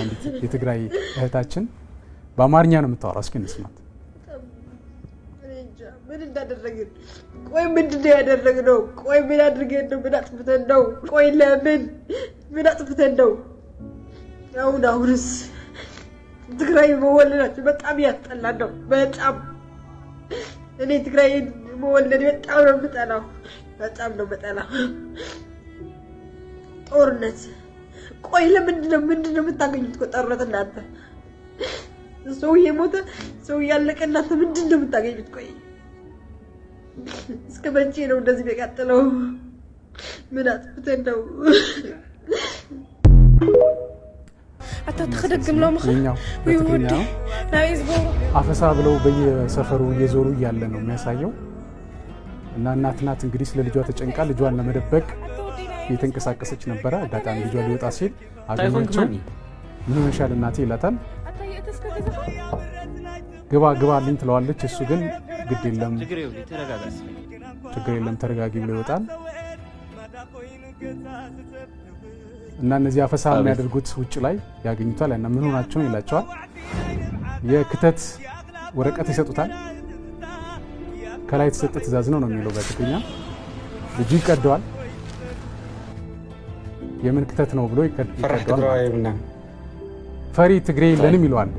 አንዲት የትግራይ እህታችን በአማርኛ ነው የምታወራው። እስኪ እንስማት። ምን እንዳደረግን ቆይ ምንድን ነው ያደረግነው? ቆይ ምን አድርገን ነው? ምን አጥፍተን ነው? ቆይ ለምን ምን አጥፍተን ነው? አሁንስ ትግራይ መወለዳችን በጣም ያስጠላል ነው። በጣም እኔ ትግራይ መወለድ በጣም ነው የምጠላው። በጣም ነው የምጠላው ጦርነት። ቆይ ለምንድን ነው የምታገኙት? ጦርነት እናንተ ሰው የሞተ ሰው ያለቀ እናንተ ምንድን ነው የምታገኙት? ቆይ እስከ መቼ ነው እንደዚህ የሚቀጥለው? ምን አጥፍተን ነው? አታተخدግም ነው ምክንያው በትግርኛው አፈሳ ብለው በየሰፈሩ እየዞሩ እያለ ነው የሚያሳየው። እና እናት ናት እንግዲህ ስለ ልጇ ተጨንቃ ልጇን ለመደበቅ እየተንቀሳቀሰች ነበረ። አጋጣሚ ልጇ ሊወጣ ሲል አገኘችው። ምን ሆነሻል እናቴ ይላታል። ግባ ልኝ ትለዋለች። እሱ ግን ግድ የለም ችግር የለም ተረጋጊ ብሎ ይወጣል። እና እነዚህ አፈሳ የሚያደርጉት ውጭ ላይ ያገኙታል። እና ምን ሆናቸው ይላቸዋል። የክተት ወረቀት ይሰጡታል። ከላይ የተሰጠ ትእዛዝ ነው የሚለው በትግርኛ። ልጁ ይቀደዋል። የምን ክተት ነው ብሎ ይቀደዋል። ፈሪ ትግሬ የለንም ይለዋል።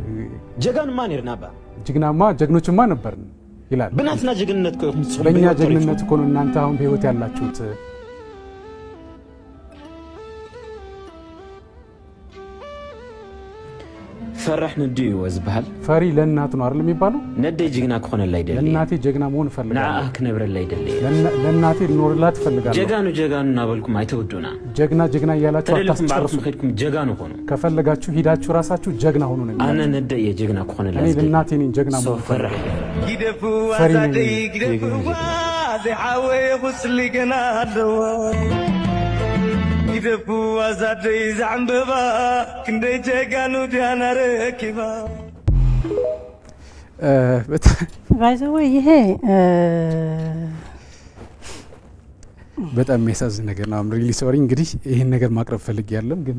ጀጋን ማን ይርናባ ጀግናማ ጀግኖችማ ነበርን ይላል። ብናትና ጀግንነት እኮ በእኛ ጀግንነት እኮ ነው እናንተ አሁን በህይወት ያላችሁት። ፈራህ ንድዩ ወዝበሃል ፈሪ ለእናቱ ነው አይደል የሚባለው? ነደይ ጀግና ከሆነ ላይ አይደለም። ለእናቴ ጀግና መሆን ፈልጋለሁ። ናአህ ከነብረ ላይ አይደለም። ለእናቴ ልኖርላት ፈልጋለሁ። ጀጋኑ እናበልኩም አይተውዱና ጀግና እያላችሁ አታስጨርሱ። ጀጋኑ ሆኖ ከፈለጋችሁ ሂዳችሁ ራሳችሁ ጀግና ሆኖ ነው። አነ ነደይ የጀግና ከሆነ ላይ እኔ ለእናቴ ነኝ ጀግና መሆን ፈራህ ይደፉ አዛደይ ይደፉ ዘሐወ ይخصሊ ገና አለው ይደፉ አዛደይ ዘንበባ ክንደ ጀጋኑ ዲያና ረኪባ ባይዘው ይሄ በጣም የሚያሳዝን ነገር ነው። ሪሊ ሶሪ እንግዲህ ይሄን ነገር ማቅረብ ፈልጌ ያለም ግን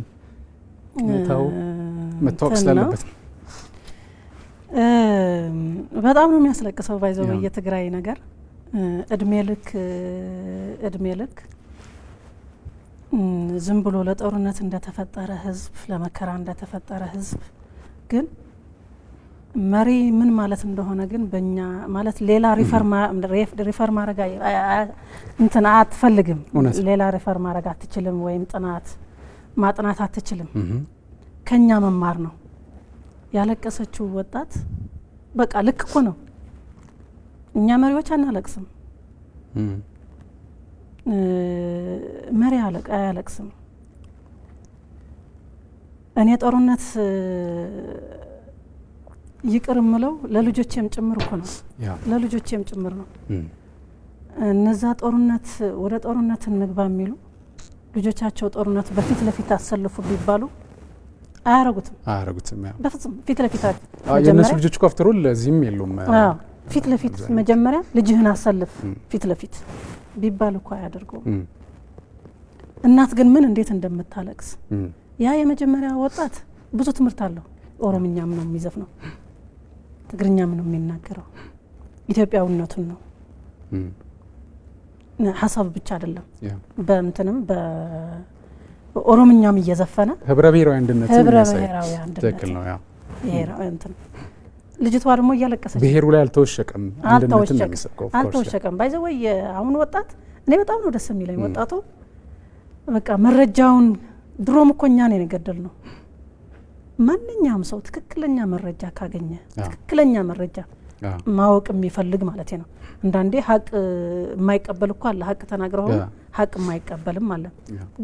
ታው መታወቅ ስላለበት ነው። በጣም ነው የሚያስለቅሰው። ባይዘው የትግራይ ነገር እድሜ ልክ ዝም ብሎ ለጦርነት እንደተፈጠረ ህዝብ ለመከራ እንደተፈጠረ ህዝብ ግን መሪ ምን ማለት እንደሆነ ግን በእኛ ማለት ሌላ ሪፈር ማድረግ እንትን አትፈልግም። ሌላ ሪፈር ማድረግ አትችልም፣ ወይም ማጥናት አትችልም። ከኛ መማር ነው። ያለቀሰችው ወጣት በቃ ልክ እኮ ነው። እኛ መሪዎች አናለቅስም። መሪ አያለቅስም። እኔ ጦርነት ይቅር ምለው ለልጆቼም ጭምር እኮ ነው። ለልጆቼም ጭምር ነው። እነዛ ወደ ጦርነት እንግባ የሚሉ ልጆቻቸው ጦርነት በፊት ለፊት አሰልፉ ቢባሉ አያረጉትም። በፍጹም ፊት ለፊት የነሱ ልጆች እኮ አፍተሩ ለዚህም የሉም። ፊት ለፊት መጀመሪያ ልጅህን አሰልፍ ፊት ለፊት ቢባል እኮ አያደርገው። እናት ግን ምን እንዴት እንደምታለቅስ ያ የመጀመሪያ ወጣት ብዙ ትምህርት አለው። ኦሮምኛም ነው የሚዘፍነው፣ ትግርኛም ነው የሚናገረው፣ ኢትዮጵያዊነቱን ነው ሐሳብ ብቻ አይደለም። በእንትንም በኦሮምኛም እየዘፈነ ህብረ ብሔራዊ አንድነት ትክክል ነው። ያ እንትን ልጅቷ ደግሞ እያለቀሰች ብሔሩ ላይ አልተወሸቀም፣ አንድነትን ነው የሚሰብከው። አልተወሸቀም። ባይዘው አሁን ወጣት እኔ በጣም ነው ደስ የሚለኝ ወጣቱ በቃ መረጃውን ድሮም እኮ እኛ ነን የገደልነው። ማንኛውም ሰው ትክክለኛ መረጃ ካገኘ ትክክለኛ መረጃ ማወቅ የሚፈልግ ማለት ነው። አንዳንዴ ሀቅ የማይቀበል እኮ አለ። ሀቅ ተናግረው ሀቅ የማይቀበልም አለ።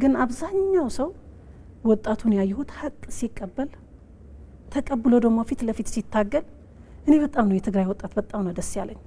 ግን አብዛኛው ሰው ወጣቱን ያዩት ሀቅ ሲቀበል ተቀብሎ ደግሞ ፊት ለፊት ሲታገል እኔ በጣም ነው የትግራይ ወጣት በጣም ነው ደስ ያለኝ።